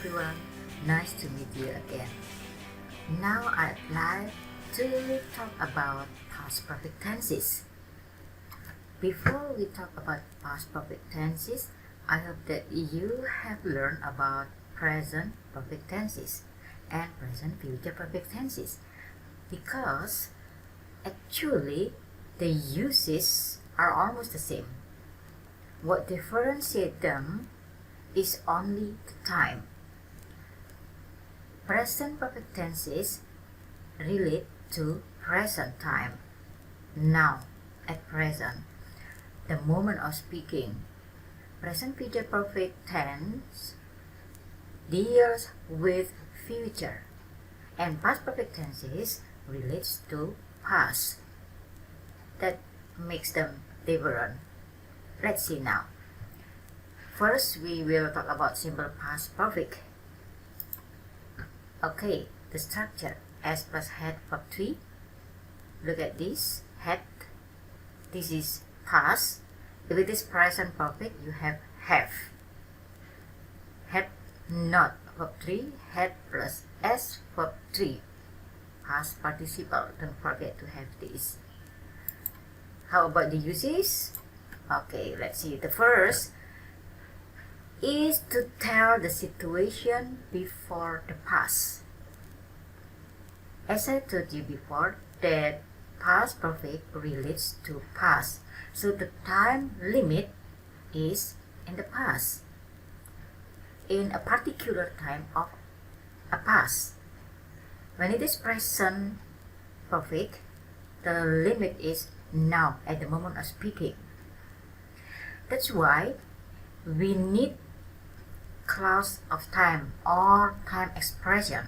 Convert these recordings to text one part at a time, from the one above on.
everyone, nice to meet you again. Now I'd like to talk about past perfect tenses. Before we talk about past perfect tenses, I hope that you have learned about present perfect tenses and present future perfect tenses because actually the uses are almost the same. What differentiates them is only the time. Present perfect tenses relate to present time, now, at present, the moment of speaking. Present future perfect tense deals with future, and past perfect tenses relates to past. That makes them different. Let's see now. First, we will talk about simple past perfect. Okay, the structure: S plus had verb 3. Look at this. Had. This is past. If it is present perfect, you have. Had not verb 3. Had plus S verb 3. Past participle. Don't forget to have this. How about the uses? Okay, let's see. The first is to tell the situation before the past. As I told you before, that past perfect relates to past, so the time limit is in the past, in a particular time of a past. When it is present perfect, the limit is now, at the moment of speaking. That's why we need clause of time or time expression.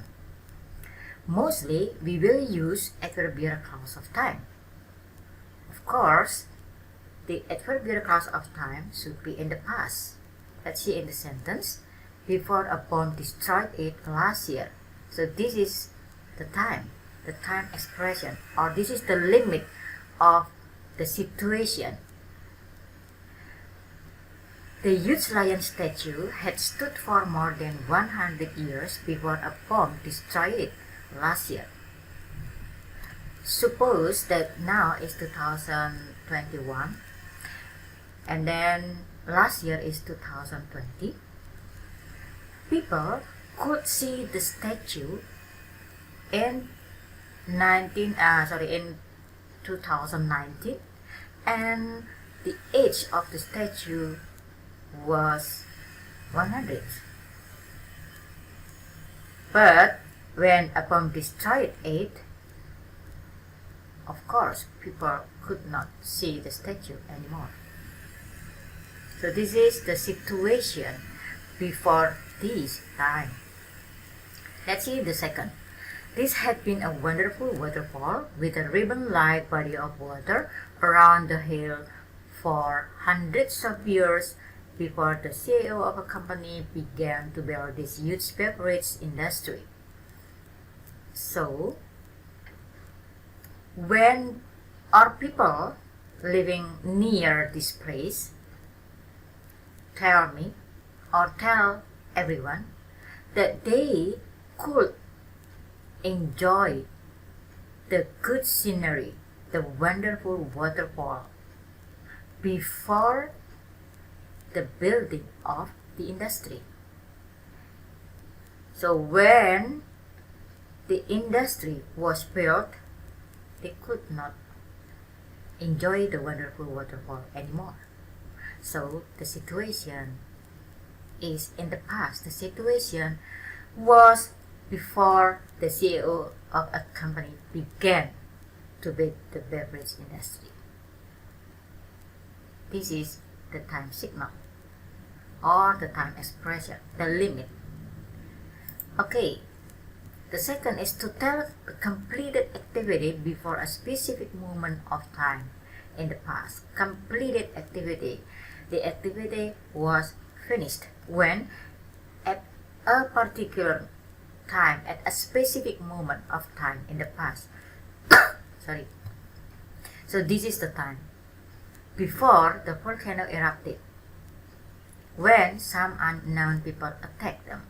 Mostly, we will use adverbial clause of time. Of course, the adverbial clause of time should be in the past. Let's see in the sentence: before a bomb destroyed it last year. So this is the time expression, or this is the limit of the situation. The huge lion statue had stood for more than 100 years before a bomb destroyed it last year. Suppose that now is 2021 and then last year is 2020. People could see the statue in 2019, and the age of the statue was 100. But when a bomb destroyed it, of course, people could not see the statue anymore. So this is the situation before this time. Let's see the second. This had been a wonderful waterfall with a ribbon-like body of water around the hill for hundreds of years before the CEO of a company began to build this huge beverage industry. So, when our people living near this place tell me or tell everyone that they could enjoy the good scenery, the wonderful waterfall before the building of the industry. So when the industry was built, they could not enjoy the wonderful waterfall anymore. So the situation is in the past. The situation was before the CEO of a company began to build the beverage industry. This is the time signal or the time expression, the limit. Okay, the second is to tell the completed activity before a specific moment of time in the past. Completed activity. The activity was finished when at a particular time, at a specific moment of time in the past. Sorry. So this is the time before the volcano erupted, when some unknown people attacked them.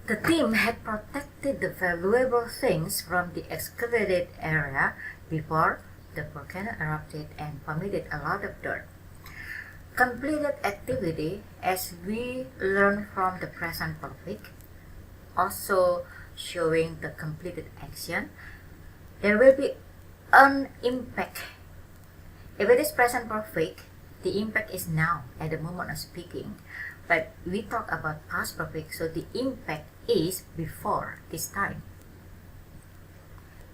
The team had protected the valuable things from the excavated area before the volcano erupted and permitted a lot of dirt. Completed activity, as we learn from the present perfect, also showing the completed action, there will be an impact. If it is present perfect, the impact is now at the moment of speaking. But we talk about past perfect, so the impact is before this time.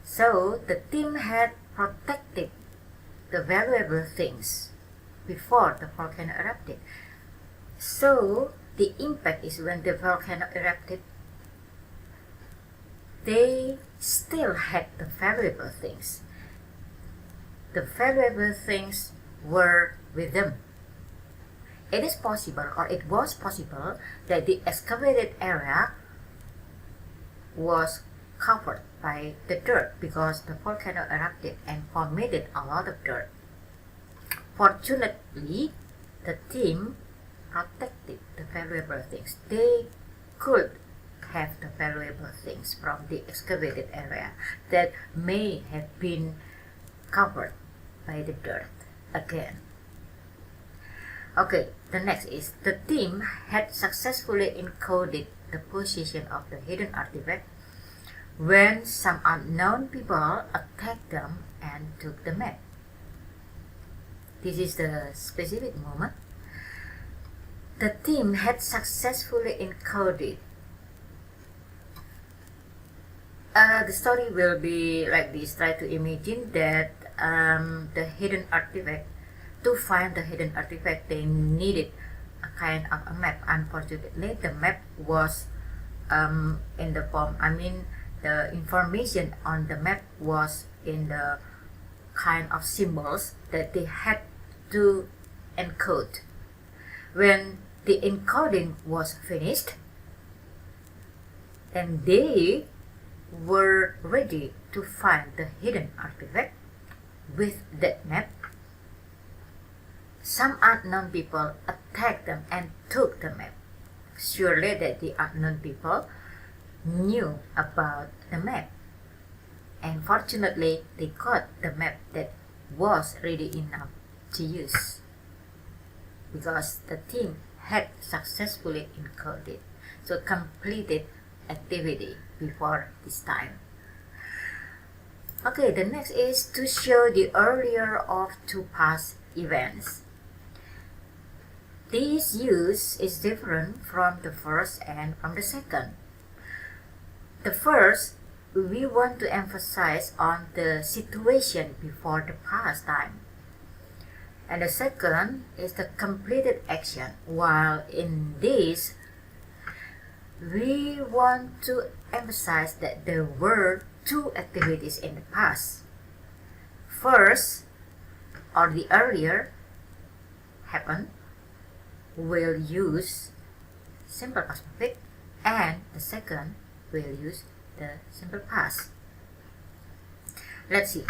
So the team had protected the valuable things before the volcano erupted. So the impact is when the volcano erupted, they still had the valuable things. The valuable things were with them. It is possible, or it was possible, that the excavated area was covered by the dirt because the volcano erupted and emitted a lot of dirt. Fortunately, the team protected the valuable things. They could have the valuable things from the excavated area that may have been covered by the dirt again. Okay, the next is the team had successfully encoded the position of the hidden artifact when some unknown people attacked them and took the map. This is the specific moment. The team had successfully encoded. The story will be like this. Try to imagine that the hidden artifact. To find the hidden artifact, they needed a kind of a map. Unfortunately, the map was in the form, the information on the map was in the kind of symbols that they had to encode. When the encoding was finished, and they were ready to find the hidden artifact with that map, some unknown people attacked them and took the map. Surely that the unknown people knew about the map, and fortunately they got the map that was ready enough to use because the team had successfully encoded, so completed activity before this time. Okay, the next is to show the earlier of two past events. This use is different from the first and from the second. The first, we want to emphasize on the situation before the past time. And the second is the completed action, while in this, we want to emphasize that there were two activities in the past. First, or the earlier, happened, will use simple past perfect, and the second will use the simple past. Let's see.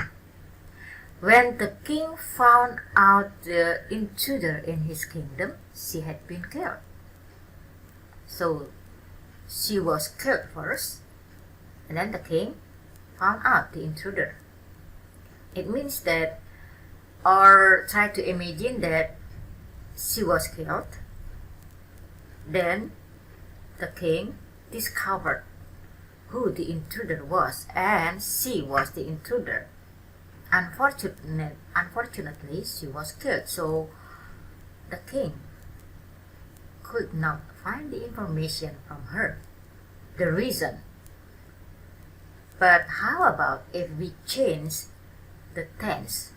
When the king found out the intruder in his kingdom, she had been killed. So she was killed first, and then the king found out the intruder. It means that, or try to imagine that she was killed, then the king discovered who the intruder was, and she was the intruder. Unfortunately, she was killed, so the king could not find the information from her, the reason. But how about if we change the tense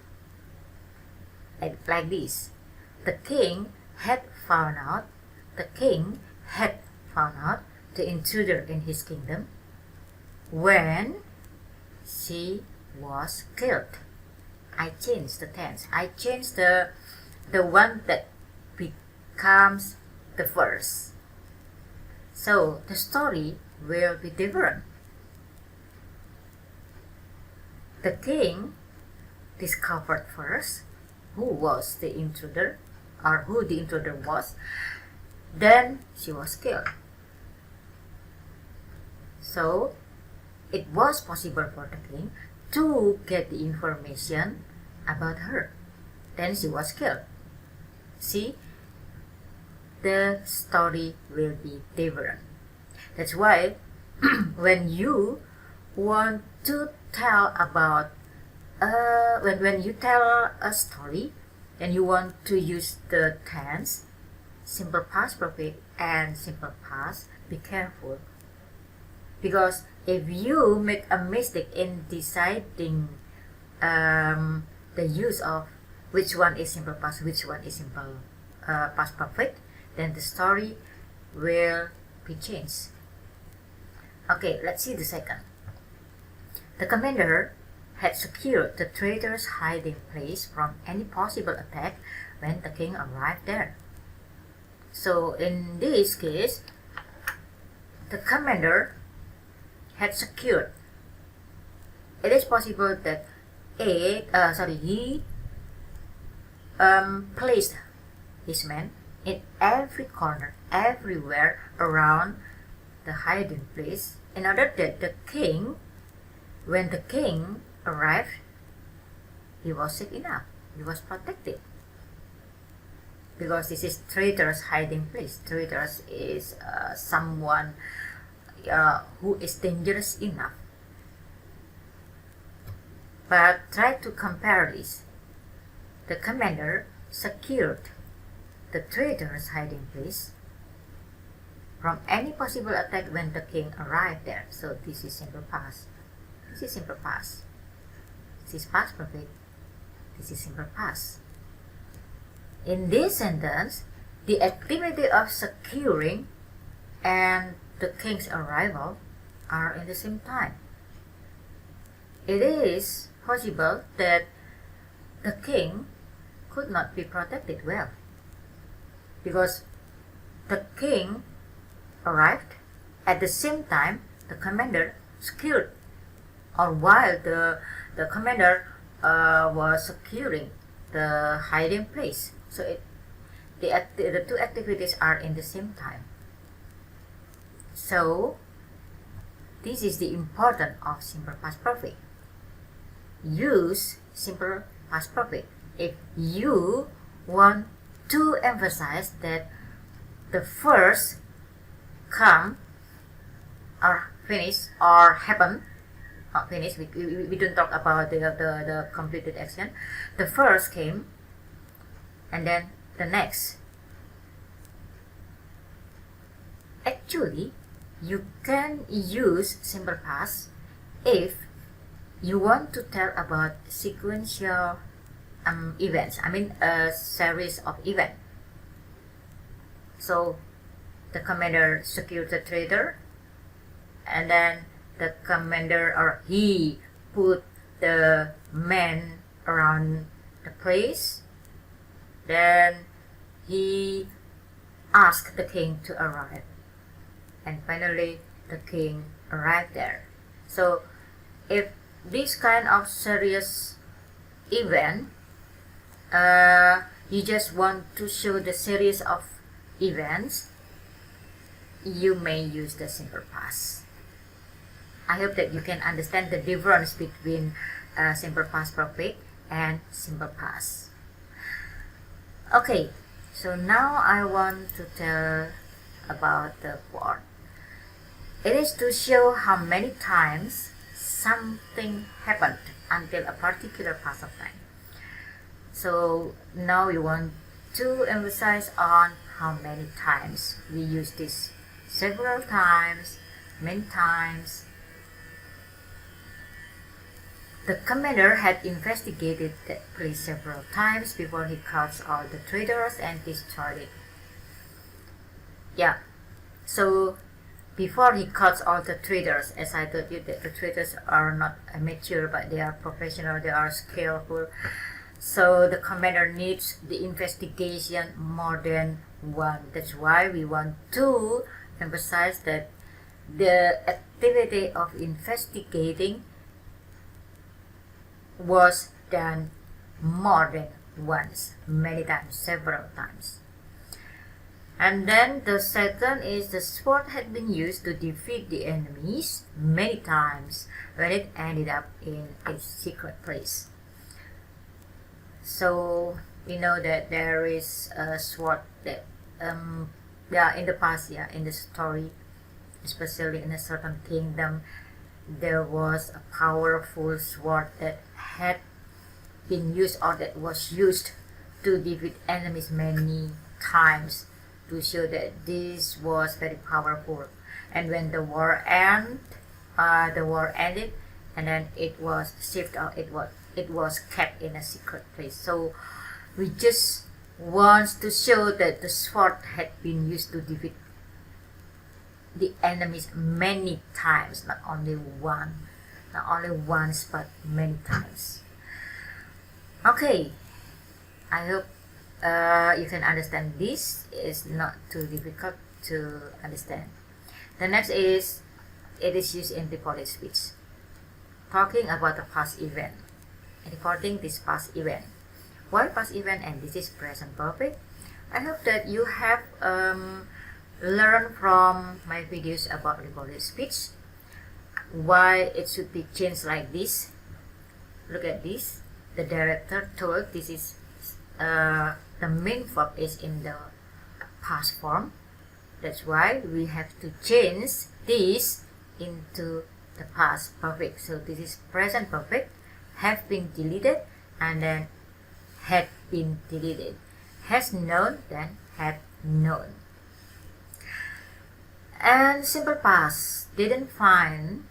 like this? The king had found out the intruder in his kingdom when she was killed. I changed the tense. I changed the one that becomes the first. So the story will be different. The king discovered first who was the intruder, or who the intruder was, then she was killed. So it was possible for the king to get the information about her. Then she was killed. See, the story will be different. That's why when you want to tell about when you tell a story and you want to use the tense, simple past perfect and simple past, be careful, because if you make a mistake in deciding the use of which one is simple past, which one is simple past perfect, then the story will be changed. Okay, let's see the second. The commander had secured the traitor's hiding place from any possible attack when the king arrived there. So in this case, the commander had secured. It is possible that he placed his men in every corner, everywhere around the hiding place, in order that the king, when the king arrived, he was safe enough, he was protected. Because this is traitor's hiding place. Traitors is someone who is dangerous enough. But try to compare this. The commander secured the traitor's hiding place from any possible attack when the king arrived there. So this is simple past. This is simple past. This is past perfect. This is simple past. In this sentence, the activity of securing and the king's arrival are in the same time. It is possible that the king could not be protected well, because the king arrived at the same time the commander secured, or while the commander was securing the hiding place. So the two activities are in the same time. So this is the importance of simple past perfect. Use simple past perfect if you want to emphasize that the first come or finish or happen. Not finish, we don't talk about the completed action. The first came and then the next. Actually, you can use simple past if you want to tell about sequential events. I mean a series of events. So the commander secured the traitor, and then the commander, or he put the men around the place. Then he asked the king to arrive, and finally the king arrived there. So if this kind of serious event, you just want to show the series of events, you may use the simple past. I hope that you can understand the difference between simple past perfect and simple past. Okay, so now I want to tell about the word. It is to show how many times something happened until a particular pass of time. So now we want to emphasize on how many times we use this. Several times, many times. The commander had investigated that place several times before he caught all the traitors and destroyed it. Yeah, so before he caught all the traitors, as I told you, that the traitors are not amateur, but they are professional, they are skillful. So the commander needs the investigation more than one. That's why we want to emphasize that the activity of investigating was done more than once, many times, several times. And then the second is the sword had been used to defeat the enemies many times when it ended up in a secret place. So we know that there is a sword that in the past, in the story, especially in a certain kingdom, there was a powerful sword that had been used or that was used to defeat enemies many times, to show that this was very powerful. And when the war ended, and then it was shipped out, it was kept in a secret place. So we just want to show that the sword had been used to defeat the enemies many times, not only once, but many times. Okay, I hope you can understand. This is not too difficult to understand. The next is, it is used in reported speech, talking about a past event, recording this past event. Why past event and this is present perfect? I hope that you have learned from my videos about recorded speech why it should be changed like this. Look at this. The director told this is the main verb is in the past form. That's why we have to change this into the past perfect. So this is present perfect, have been deleted, and then had been deleted. Has known, then had known. And simple past, didn't find,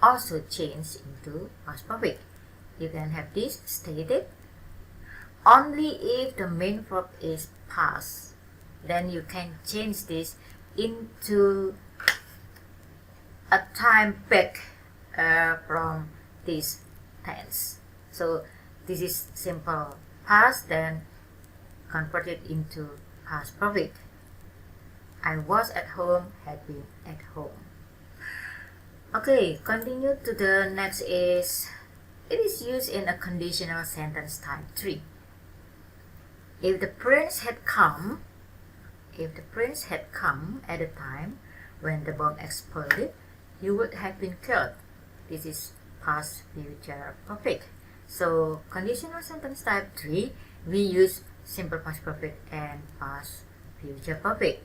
also changed into past perfect. You can have this stated. Only if the main verb is past, then you can change this into a time back from this tense. So this is simple past, then convert it into past perfect. I was at home, had been at home. Okay, continue to the next is, it is used in a conditional sentence type 3. If the prince had come at the time when the bomb exploded, he would have been killed. This is past future perfect. So conditional sentence type 3, we use simple past perfect and past future perfect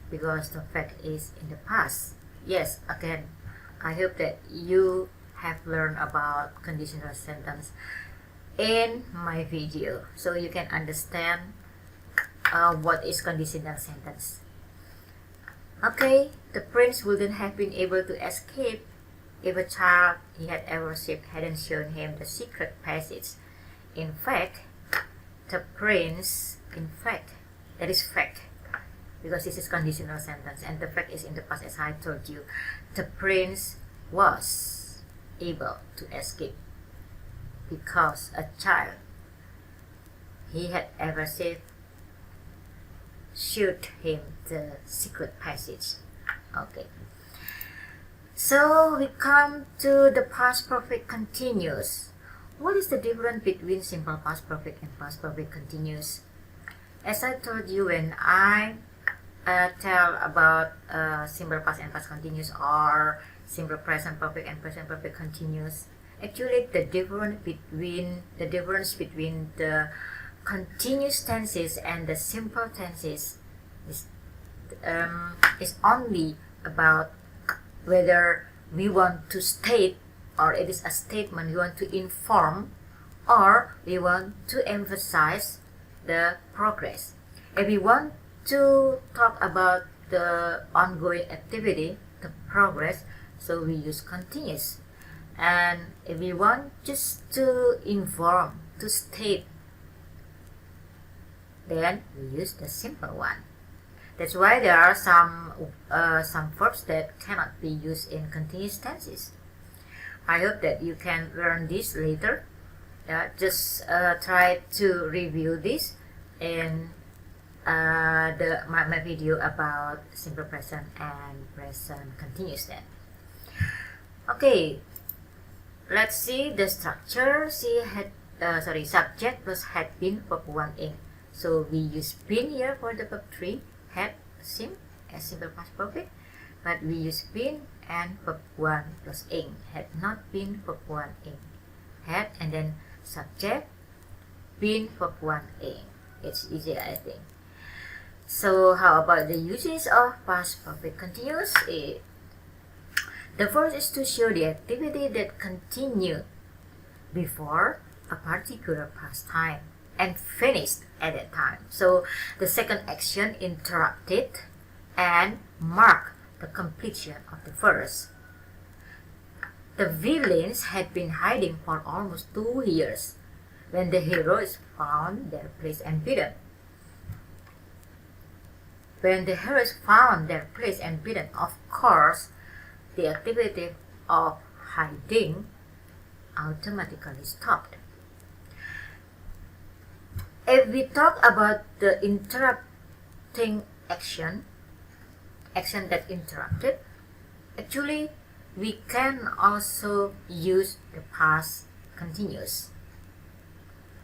because the fact is in the past. Yes, again, I hope that you have learned about conditional sentence in my video, so you can understand what is conditional sentence. Okay, the prince wouldn't have been able to escape if a child he had ever saved hadn't shown him the secret passage. In fact, the prince, that is fact, because this is conditional sentence and the fact is in the past, as I told you. The prince was able to escape because a child he had ever saved showed him the secret passage. Okay, so we come to the past perfect continuous. What is the difference between simple past perfect and past perfect continuous? As I told you when I tell about simple past and past continuous, or simple present perfect and present perfect continuous, actually the difference between the continuous tenses and the simple tenses is only about whether we want to state, or it is a statement we want to inform, or we want to emphasize the progress. If we want to talk about the ongoing activity, the progress, so we use continuous. And if we want just to inform, to state, then we use the simple one. That's why there are some verbs that cannot be used in continuous tenses. I hope that you can learn this later. Just try to review this in my video about simple present and present continuous then. Okay, let's see the structure. Subject plus had been verb 1 in. So we use been here for the verb 3, had, sim, as simple past perfect. But we use been and verb 1 plus ing. Had not been, verb 1 ing. Had and then subject, been, verb 1 ing. It's easier, I think. So how about the uses of past perfect continuous? The first is to show the activity that continued before a particular past time and finished at that time. So the second action interrupted and marked the completion of the first. The villains had been hiding for almost 2 years when the heroes found their place and beaten. When the heroes found their place and beaten, of course, the activity of hiding automatically stopped. If we talk about the interrupting action that interrupted, actually we can also use the past continuous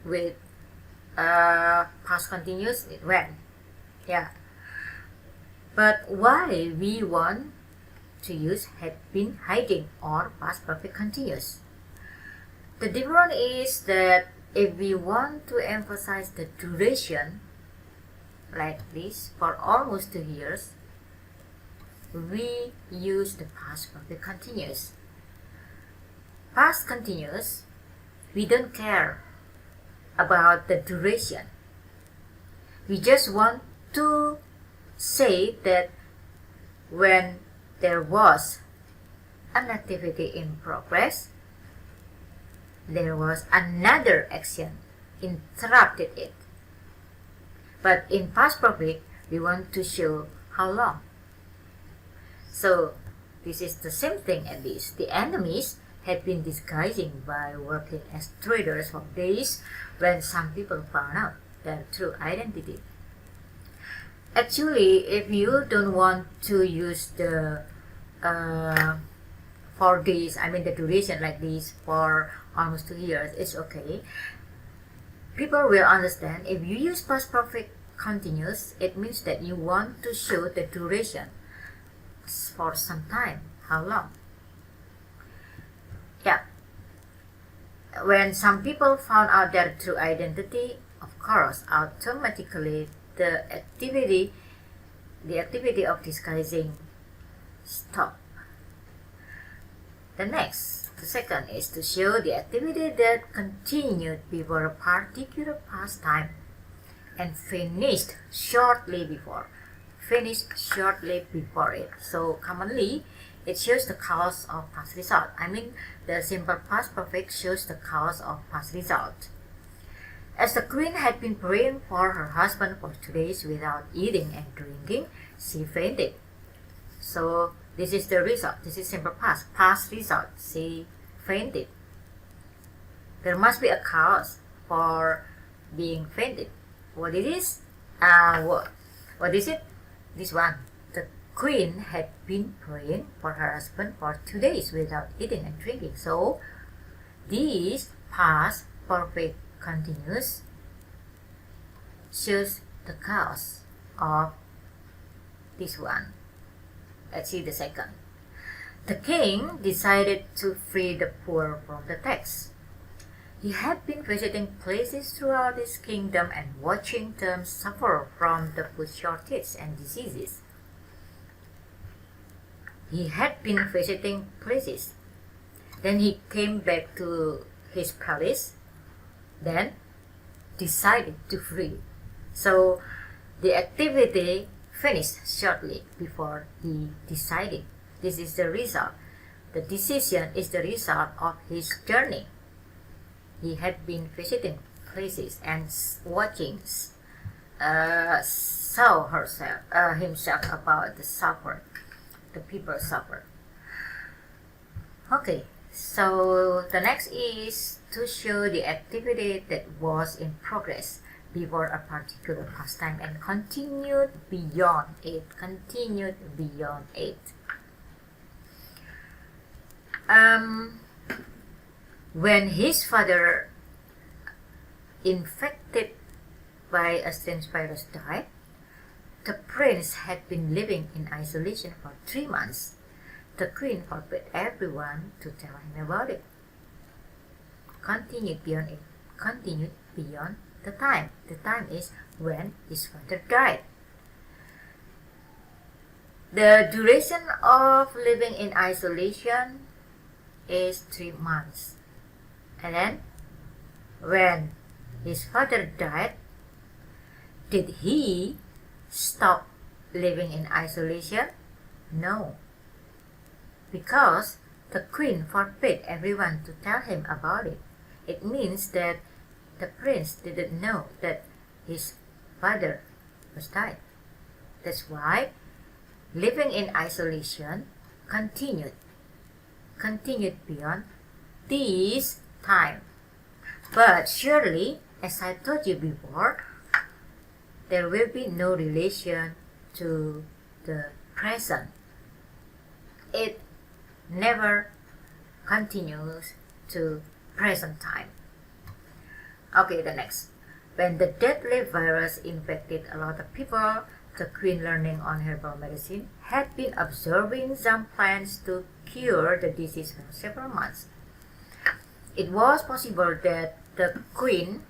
with past continuous when. Yeah. But why we want to use had been hiding or past perfect continuous? The difference is that if we want to emphasize the duration like this for almost 2 years, we use the past perfect continuous. Past continuous, we don't care about the duration. We just want to say that when there was an activity in progress, there was another action interrupted it. But in past perfect, we want to show how long. So this is the same thing at least. The enemies had been disguising by working as traders for days when some people found out their true identity. Actually, if you don't want to use the 4 days, I mean the duration like this for almost 2 years, it's okay. People will understand. If you use past perfect continuous, it means that you want to show the duration for some time. How long? Yeah. When some people found out their true identity, of course, automatically the activity of disguising stopped. The second is to show the activity that continued before a particular past time and finished shortly before it. So commonly, it shows the cause of past result. I mean, the simple past perfect shows the cause of past result. As the queen had been praying for her husband for 2 days without eating and drinking, she fainted. So this is the result. This is simple past result. She fainted. There must be a cause for being fainted. What it is? What is it? This one. The queen had been praying for her husband for 2 days without eating and drinking. So this past perfect continuous shows the cause of this one. Let's see the second. The king decided to free the poor from the tax. He had been visiting places throughout his kingdom and watching them suffer from the food shortage and diseases. He had been visiting places. Then he came back to his palace, then decided to free. So the activity finished shortly before he decided. This is the result. The decision is the result of his journey. He had been visiting places and watching himself about the people suffer. Okay, so the next is to show the activity that was in progress before a particular pastime and continued beyond it. When his father infected by a strange virus died, the prince had been living in isolation for 3 months. The queen forbade everyone to tell him about it. Continued beyond the time. The time is when his father died. The duration of living in isolation is 3 months. And then, when his father died, did he stop living in isolation? No. Because the queen forbade everyone to tell him about it. It means that the prince didn't know that his father was died. That's why living in isolation continued beyond this time. But surely, as I told you before, there will be no relation to the present. It never continues to present time. Okay, the next. When the deadly virus infected a lot of people, the queen, learning on herbal medicine, had been observing some plants to cure the disease for several months. It was possible that the queen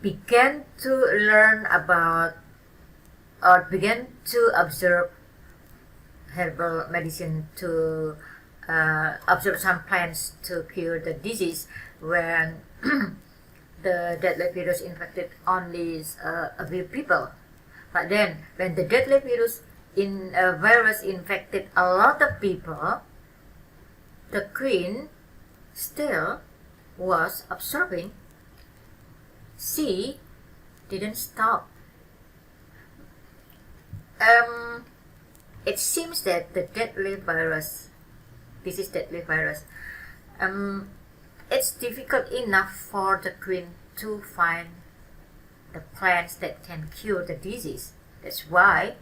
began to learn about or began to observe herbal medicine to observe some plants to cure the disease when the deadly virus infected only a few people. But then, when the deadly virus infected a lot of people, the queen still was observing. She didn't stop. It seems that the deadly virus, it's difficult enough for the queen to find the plants that can cure the disease. That's why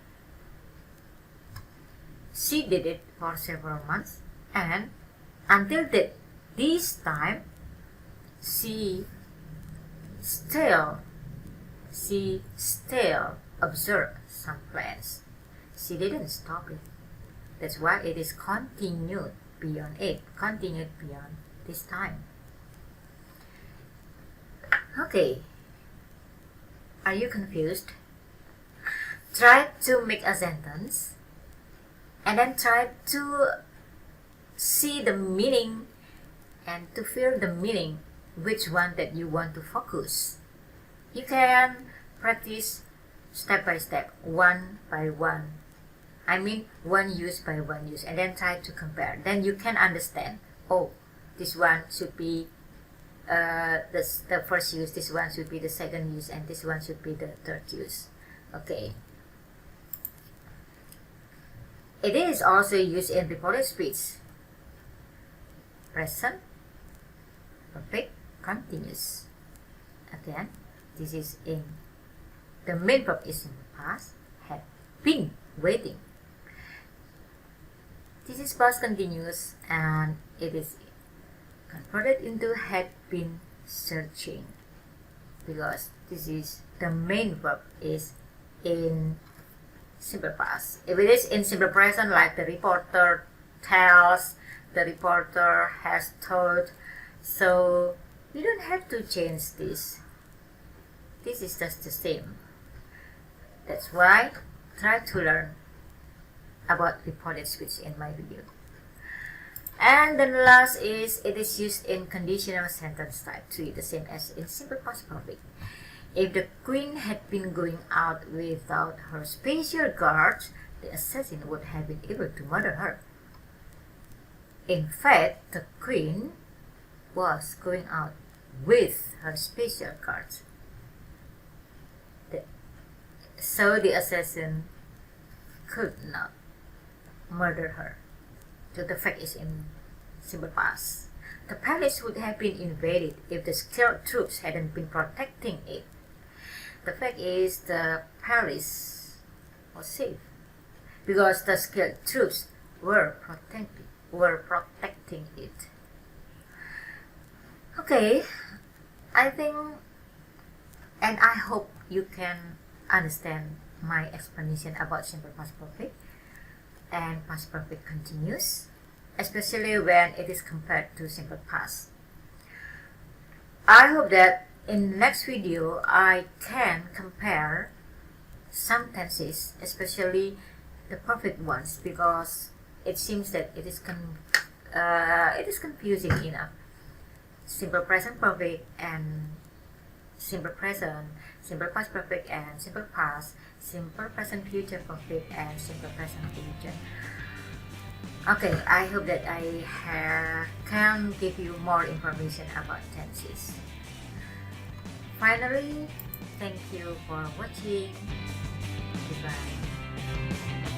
she did it for several months, and until this time, she still observed some plants. She didn't stop it. That's why it is continued beyond this time. Okay, are you confused? Try to make a sentence and then try to see the meaning and to feel the meaning, which one that you want to focus. You can practice step by step, one by one. I mean one use by one use, and then try to compare. Then you can understand, oh, this one should be the first use, this one should be the second use, and this one should be the third use. Okay. It is also used in reported speech. Present, perfect, continuous. Again, this is in the main verb is in the past, had been waiting. This is past continuous and it is converted into had been searching, because this is the main verb is in simple past. If it is in simple present, like the reporter tells, the reporter has told, so you don't have to change this. This is just the same. That's why try to learn about reported speech in my video. And then last is, it is used in conditional sentence type 3, the same as in simple past perfect. If the queen had been going out without her special guards, the assassin would have been able to murder her. In fact, the queen was going out with her special guards. So the assassin could not murder her. So the fact is in simple past. The palace would have been invaded if the skilled troops hadn't been protecting it. The fact is the palace was safe because the skilled troops were protecting it. Okay, I think And I hope you can understand my explanation about simple past perfect and past perfect continuous, especially when it is compared to simple past. I hope that in the next video I can compare some tenses, especially the perfect ones, because it seems that it is confusing enough. Simple present perfect and simple present, simple past perfect and simple past, simple present future perfect and simple present future. Okay, I hope that I can give you more information about tenses. Finally, thank you for watching. Goodbye.